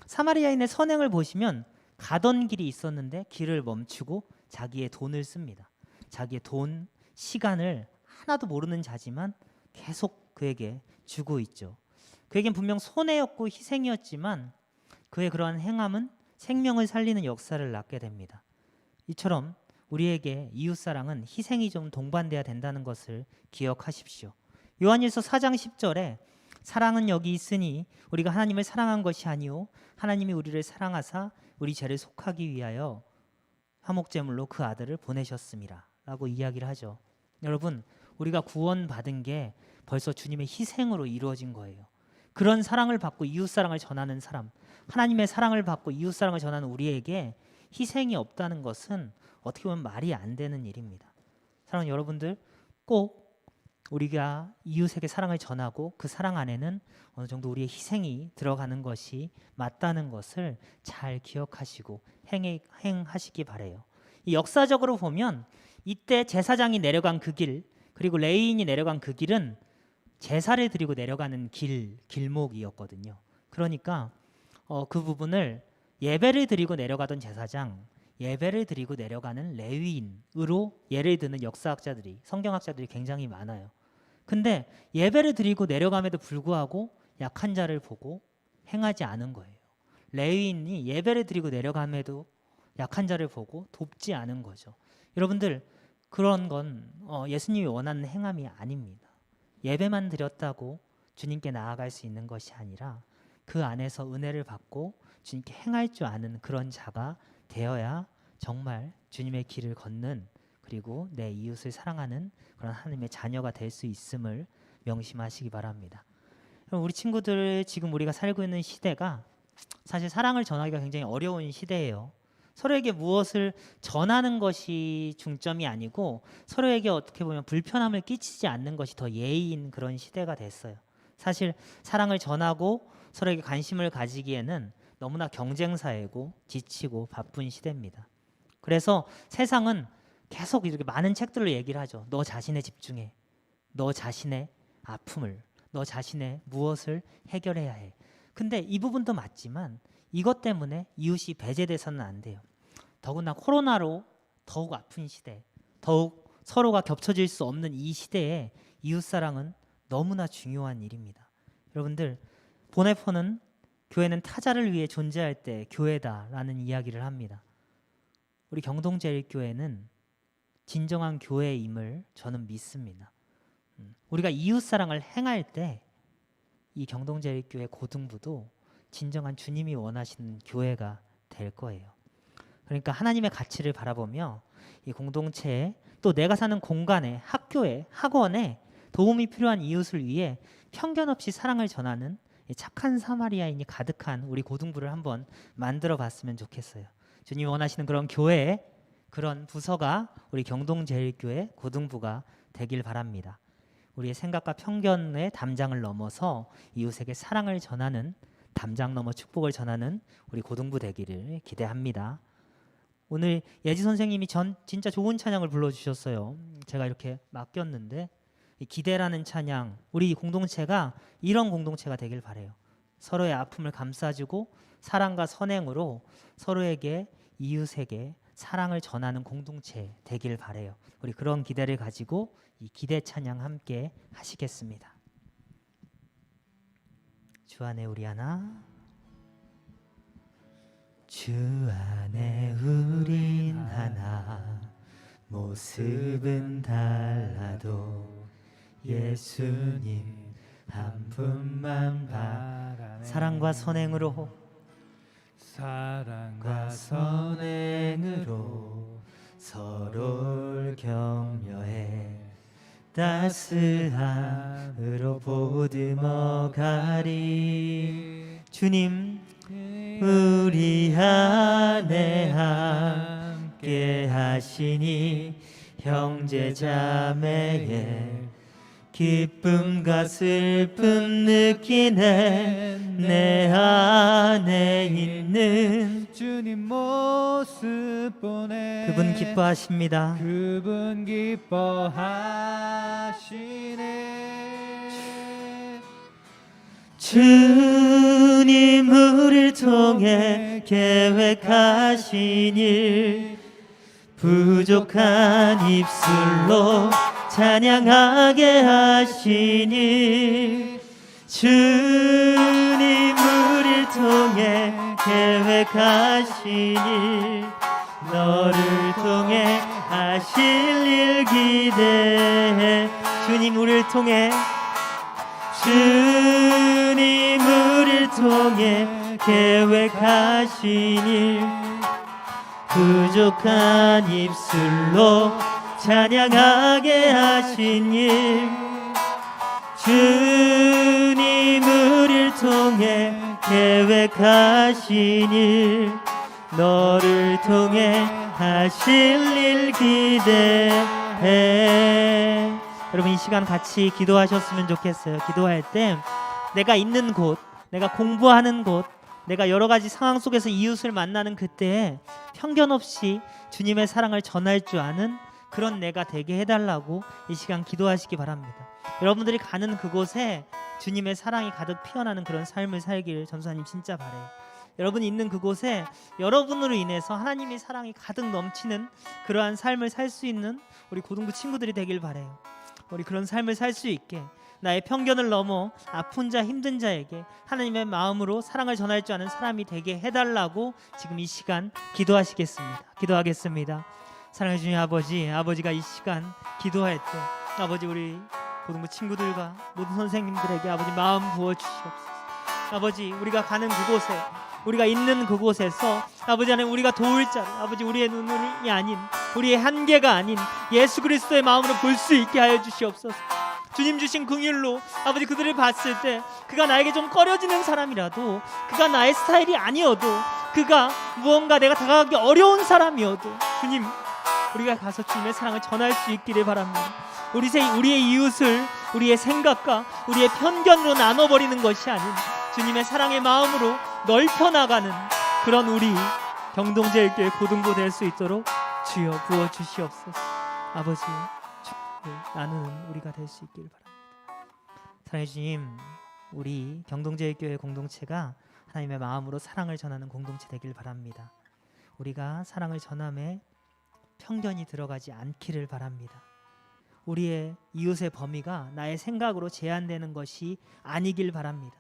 사마리아인의 선행을 보시면 가던 길이 있었는데 길을 멈추고 자기의 돈을 씁니다. 자기의 돈, 시간을 하나도 모르는 자지만 계속 그에게 주고 있죠. 그에겐 분명 손해였고 희생이었지만 그의 그러한 행함은 생명을 살리는 역사를 낳게 됩니다. 이처럼 우리에게 이웃사랑은 희생이 좀 동반돼야 된다는 것을 기억하십시오. 요한일서 4장 10절에 사랑은 여기 있으니 우리가 하나님을 사랑한 것이 아니요 하나님이 우리를 사랑하사 우리 죄를 속하기 위하여 화목제물로 그 아들을 보내셨습니다 라고 이야기를 하죠. 여러분, 우리가 구원받은 게 벌써 주님의 희생으로 이루어진 거예요. 그런 사랑을 받고 이웃사랑을 전하는 사람, 하나님의 사랑을 받고 이웃사랑을 전하는 우리에게 희생이 없다는 것은 어떻게 보면 말이 안 되는 일입니다. 사랑하는 여러분들, 꼭 우리가 이웃에게 사랑을 전하고 그 사랑 안에는 어느 정도 우리의 희생이 들어가는 것이 맞다는 것을 잘 기억하시고 행하시기 바라요. 이 역사적으로 보면 이때 제사장이 내려간 그 길, 그리고 레위인이 내려간 그 길은 제사를 드리고 내려가는 길목이었거든요. 그러니까 그 부분을 예배를 드리고 내려가던 제사장, 예배를 드리고 내려가는 레위인으로 예를 드는 역사학자들이, 성경학자들이 굉장히 많아요. 근데 예배를 드리고 내려감에도 불구하고 약한 자를 보고 행하지 않은 거예요. 레위인이 예배를 드리고 내려감에도 약한 자를 보고 돕지 않은 거죠. 여러분들, 그런 건 예수님이 원하는 행함이 아닙니다. 예배만 드렸다고 주님께 나아갈 수 있는 것이 아니라 그 안에서 은혜를 받고 주님께 행할 줄 아는 그런 자가 되어야 정말 주님의 길을 걷는, 그리고 내 이웃을 사랑하는 그런 하나님의 자녀가 될 수 있음을 명심하시기 바랍니다. 우리 친구들, 지금 우리가 살고 있는 시대가 사실 사랑을 전하기가 굉장히 어려운 시대예요. 서로에게 무엇을 전하는 것이 중점이 아니고 서로에게 어떻게 보면 불편함을 끼치지 않는 것이 더 예의인 그런 시대가 됐어요. 사실 사랑을 전하고 서로에게 관심을 가지기에는 너무나 경쟁사회고 지치고 바쁜 시대입니다. 그래서 세상은 계속 이렇게 많은 책들로 얘기를 하죠. 너 자신에 집중해. 너 자신의 아픔을, 너 자신의 무엇을 해결해야 해. 근데 이 부분도 맞지만 이것 때문에 이웃이 배제돼서는 안 돼요. 더구나 코로나로 더욱 아픈 시대, 더욱 서로가 겹쳐질 수 없는 이 시대에 이웃사랑은 너무나 중요한 일입니다. 여러분들, 보네포는 교회는 타자를 위해 존재할 때 교회다라는 이야기를 합니다. 우리 경동제일교회는 진정한 교회임을 저는 믿습니다. 우리가 이웃사랑을 행할 때 이 경동제일교회 고등부도 진정한 주님이 원하시는 교회가 될 거예요. 그러니까 하나님의 가치를 바라보며 이 공동체에, 또 내가 사는 공간에, 학교에, 학원에 도움이 필요한 이웃을 위해 편견 없이 사랑을 전하는 착한 사마리아인이 가득한 우리 고등부를 한번 만들어 봤으면 좋겠어요. 주님이 원하시는 그런 교회에, 그런 부서가 우리 경동제일교회 고등부가 되길 바랍니다. 우리의 생각과 편견의 담장을 넘어서 이웃에게 사랑을 전하는, 담장 넘어 축복을 전하는 우리 고등부 되기를 기대합니다. 오늘 예지 선생님이 진짜 좋은 찬양을 불러주셨어요. 제가 이렇게 맡겼는데 이 기대라는 찬양, 우리 공동체가 이런 공동체가 되길 바래요. 서로의 아픔을 감싸주고 사랑과 선행으로 서로에게 이웃에게 사랑을 전하는 공동체 되길 바래요. 우리 그런 기대를 가지고 이 기대 찬양 함께 하시겠습니다. 주 안에 우리 하나, 주 안에 우린 하나, 모습은 달라도 예수님 한 분만 바라네. 사랑과 선행으로, 사랑과 선행으로 서로를 격려해 따스함으로 보듬어 가리. 주님 우리 안에 함께 하시니 형제 자매의 기쁨과 슬픔 느끼네. 내 안에 있는 주님 모습 보내. 그분 기뻐하십니다. 그분 기뻐하시네. 주님 우리를 통해 계획하신 일, 부족한 입술로 찬양하게 하시니. 주님 우리를 통해 계획하신 일, 너를 통해 하실 일 기대해. 주님 우리를 통해, 주님 우리를 통해 계획하신 일, 부족한 입술로 찬양하게 하신 일. 주님 우리를 통해 계획하신 일, 너를 통해 하실 일 기대해. 여러분 이 시간 같이 기도하셨으면 좋겠어요. 기도할 때 내가 있는 곳, 내가 공부하는 곳, 내가 여러 가지 상황 속에서 이웃을 만나는 그때에 편견 없이 주님의 사랑을 전할 줄 아는 그런 내가 되게 해달라고 이 시간 기도하시기 바랍니다. 여러분들이 가는 그곳에 주님의 사랑이 가득 피어나는 그런 삶을 살기를 전사님 진짜 바래요. 여러분이 있는 그곳에 여러분으로 인해서 하나님의 사랑이 가득 넘치는 그러한 삶을 살 수 있는 우리 고등부 친구들이 되길 바래요. 우리 그런 삶을 살 수 있게 나의 편견을 넘어 아픈 자 힘든 자에게 하나님의 마음으로 사랑을 전할 줄 아는 사람이 되게 해달라고 지금 이 시간 기도하시겠습니다. 기도하겠습니다. 사랑해 주님 아버지, 아버지가 이 시간 기도할 때 아버지 우리 고등부 친구들과 모든 선생님들에게 아버지 마음 부어 주시옵소서. 아버지 우리가 가는 그곳에, 우리가 있는 그곳에서 아버지 하나님 우리가 도울 자를, 아버지 우리의 눈이 아닌, 우리의 한계가 아닌 예수 그리스도의 마음으로 볼 수 있게 하여 주시옵소서. 주님 주신 긍휼로 아버지 그들을 봤을 때 그가 나에게 좀 꺼려지는 사람이라도, 그가 나의 스타일이 아니어도, 그가 무언가 내가 다가가기 어려운 사람이어도 주님 우리가 가서 주님의 사랑을 전할 수 있기를 바랍니다. 우리의 이웃을 우리의 생각과 우리의 편견으로 나눠버리는 것이 아닌 주님의 사랑의 마음으로 넓혀 나가는 그런 우리 경동제일교회 고등부 될 수 있도록 주여 부어 주시옵소서. 아버지 축복을 나누는 우리가 될 수 있기를 바랍니다. 사랑해 주님, 우리 경동제일교회 공동체가 하나님의 마음으로 사랑을 전하는 공동체 되길 바랍니다. 우리가 사랑을 전함에 편견이 들어가지 않기를 바랍니다. 우리의 이웃의 범위가 나의 생각으로 제한되는 것이 아니길 바랍니다.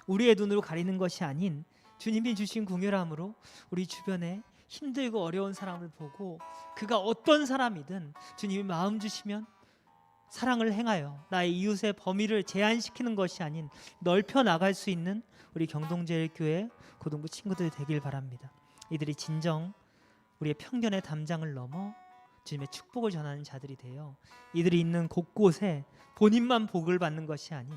우리의 눈으로 가리는 것이 아닌 주님이 주신 긍휼함으로 우리 주변에 힘들고 어려운 사람을 보고 그가 어떤 사람이든 주님이 마음 주시면 사랑을 행하여 나의 이웃의 범위를 제한시키는 것이 아닌 넓혀 나갈 수 있는 우리 경동제일교회 고등부 친구들 되길 바랍니다. 이들이 진정 우리의 편견의 담장을 넘어 주님의 축복을 전하는 자들이 되어 이들이 있는 곳곳에 본인만 복을 받는 것이 아닌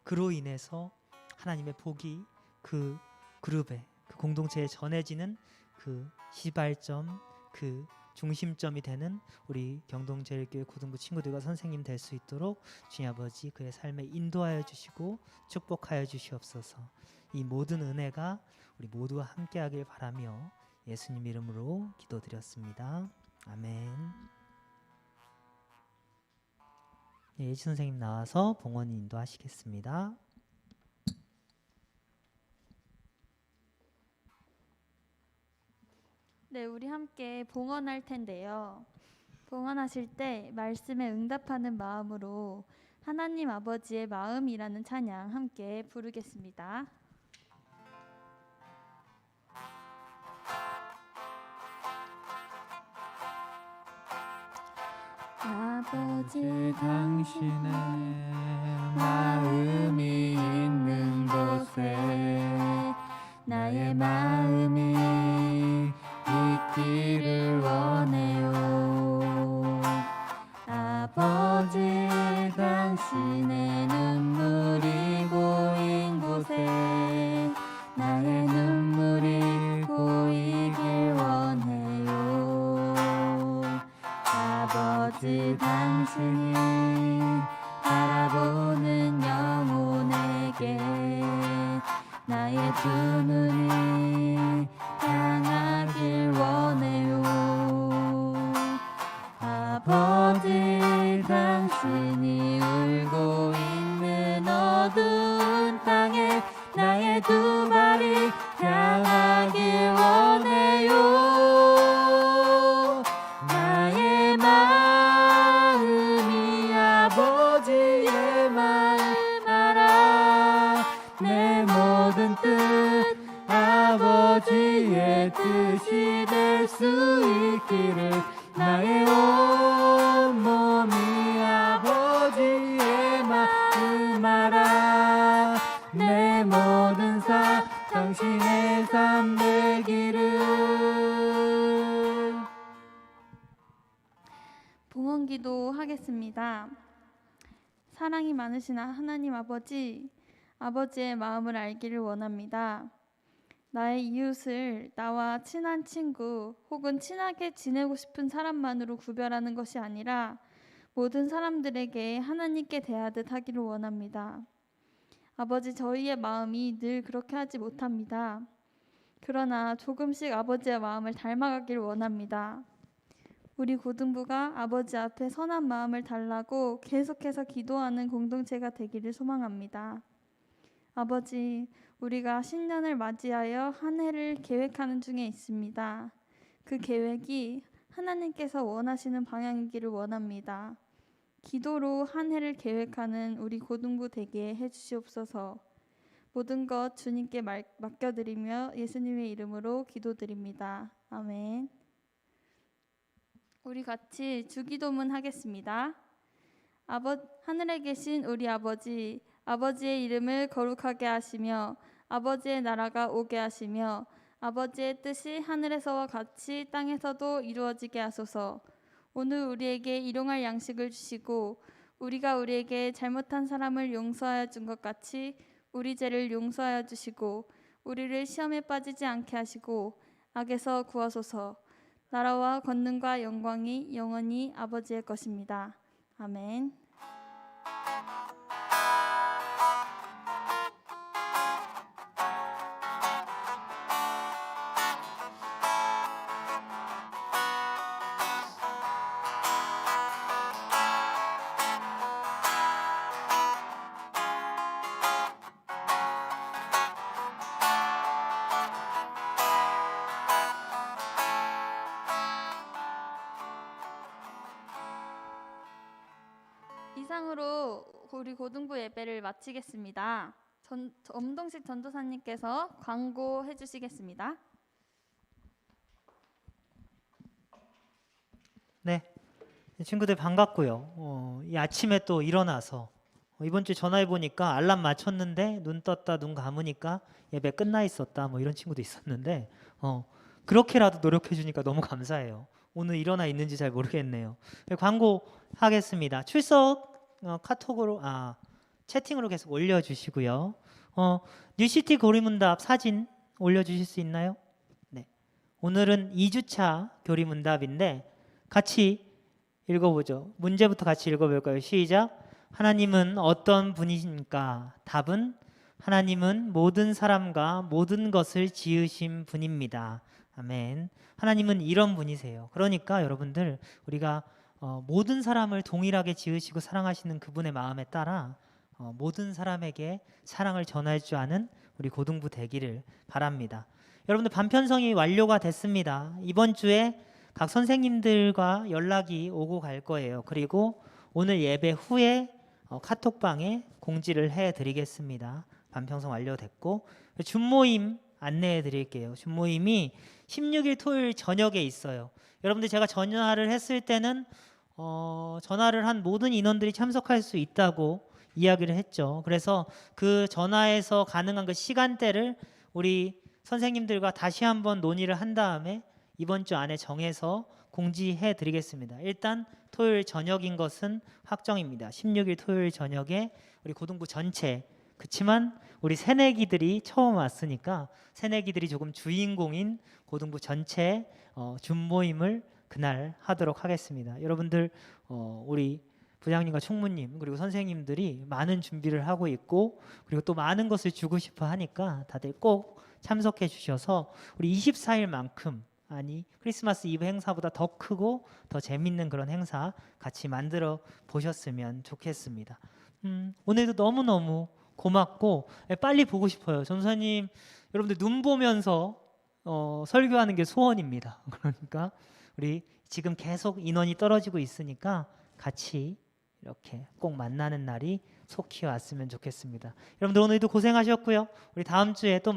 그로 인해서 하나님의 복이 그 그룹에, 그 공동체에 전해지는 그 시발점, 그 중심점이 되는 우리 경동제일교회 고등부 친구들과 선생님 될 수 있도록 주님 아버지 그의 삶에 인도하여 주시고 축복하여 주시옵소서. 이 모든 은혜가 우리 모두와 함께하길 바라며 예수님 이름으로 기도드렸습니다. 아멘. 네, 예지 선생님 나와서 봉헌 인도하시겠습니다. 네, 우리 함께 봉헌할 텐데요. 봉헌하실 때 말씀에 응답하는 마음으로 하나님 아버지의 마음이라는 찬양 함께 부르겠습니다. 아버지 당신의 마음이 있는 곳에 나의 마음이 있기를 원해요. 아버지 당신의 눈물이 고인 곳에 나의 눈물이 고이길 원해요. 아버지 당신이 바라보는 영혼에게 나의 두 눈이 향하길 원해요. 아버지 당신이 울고 있는 어두운 땅에 나의 두 발이 향하길 원해요. 나의 마음이 아버지의 마음 알아. 내 모든 뜻 아버지의 뜻이 될 수 있기를 나의 온몸이 아버지의 마음 알아. 내 모든 삶 당신의 삶 되기를. 봉헌기도 하겠습니다. 사랑이 많으신 하나님 아버지의 마음을 알기를 원합니다. 나의 이웃을 나와 친한 친구 혹은 친하게 지내고 싶은 사람만으로 구별하는 것이 아니라 모든 사람들에게 하나님께 대하듯 하기를 원합니다. 아버지, 저희의 마음이 늘 그렇게 하지 못합니다. 그러나 조금씩 아버지의 마음을 닮아가기를 원합니다. 우리 고등부가 아버지 앞에 선한 마음을 달라고 계속해서 기도하는 공동체가 되기를 소망합니다. 아버지, 우리가 신년을 맞이하여 한 해를 계획하는 중에 있습니다. 그 계획이 하나님께서 원하시는 방향이기를 원합니다. 기도로 한 해를 계획하는 우리 고등부 되게 해주시옵소서. 모든 것 주님께 맡겨드리며 예수님의 이름으로 기도드립니다. 아멘. 우리 같이 주기도문 하겠습니다. 하늘에 계신 우리 아버지, 아버지의 이름을 거룩하게 하시며 아버지의 나라가 오게 하시며 아버지의 뜻이 하늘에서와 같이 땅에서도 이루어지게 하소서. 오늘 우리에게 일용할 양식을 주시고 우리가 우리에게 잘못한 사람을 용서하여 준 것 같이 우리 죄를 용서하여 주시고 우리를 시험에 빠지지 않게 하시고 악에서 구하소서. 나라와 권능과 영광이 영원히 아버지의 것입니다. 아멘. 이상으로 우리 고등부 예배를 마치겠습니다. 엄동식 전도사님께서 광고해 주시겠습니다. 네, 친구들 반갑고요. 이 아침에 또 일어나서 이번 주 전화해 보니까 알람 맞췄는데 눈 떴다 눈 감으니까 예배 끝나 있었다 뭐 이런 친구도 있었는데 그렇게라도 노력해 주니까 너무 감사해요. 오늘 일어나 있는지 잘 모르겠네요. 광고하겠습니다. 출석 카톡으로 채팅으로 계속 올려주시고요. 뉴시티 고리문답 사진 올려주실 수 있나요? 네. 오늘은 2주차 교리문답인데 같이 읽어보죠. 문제부터 같이 읽어볼까요? 시작. 하나님은 어떤 분이십니까? 답은 하나님은 모든 사람과 모든 것을 지으신 분입니다. 아멘. 하나님은 이런 분이세요. 그러니까 여러분들 우리가 모든 사람을 동일하게 지으시고 사랑하시는 그분의 마음에 따라 모든 사람에게 사랑을 전할 줄 아는 우리 고등부 되기를 바랍니다. 여러분들 반편성이 완료가 됐습니다. 이번 주에 각 선생님들과 연락이 오고 갈 거예요. 그리고 오늘 예배 후에 카톡방에 공지를 해드리겠습니다. 반편성 완료됐고 준모임 안내해 드릴게요. 준모임이 16일 토요일 저녁에 있어요. 여러분들 제가 전화를 했을 때는 전화를 한 모든 인원들이 참석할 수 있다고 이야기를 했죠. 그래서 그 전화에서 가능한 그 시간대를 우리 선생님들과 다시 한번 논의를 한 다음에 이번 주 안에 정해서 공지해 드리겠습니다. 일단 토요일 저녁인 것은 확정입니다. 16일 토요일 저녁에 우리 고등부 전체, 그렇지만 우리 새내기들이 처음 왔으니까 새내기들이 조금 주인공인 고등부 전체 준모임을 그날 하도록 하겠습니다. 여러분들 우리 부장님과 총무님 그리고 선생님들이 많은 준비를 하고 있고 그리고 또 많은 것을 주고 싶어 하니까 다들 꼭 참석해 주셔서 우리 24일만큼 아니 크리스마스 이브 행사보다 더 크고 더 재밌는 그런 행사 같이 만들어 보셨으면 좋겠습니다. 오늘도 너무너무 고맙고 빨리 보고 싶어요. 전사님 여러분들 눈 보면서 설교하는 게 소원입니다. 그러니까 우리 지금 계속 인원이 떨어지고 있으니까 같이 이렇게 꼭 만나는 날이 속히 왔으면 좋겠습니다. 여러분들 오늘도 고생하셨고요. 우리 다음 주에 또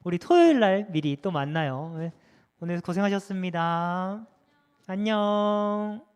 우리 토요일 날 미리 또 만나요. 오늘 고생하셨습니다. 안녕.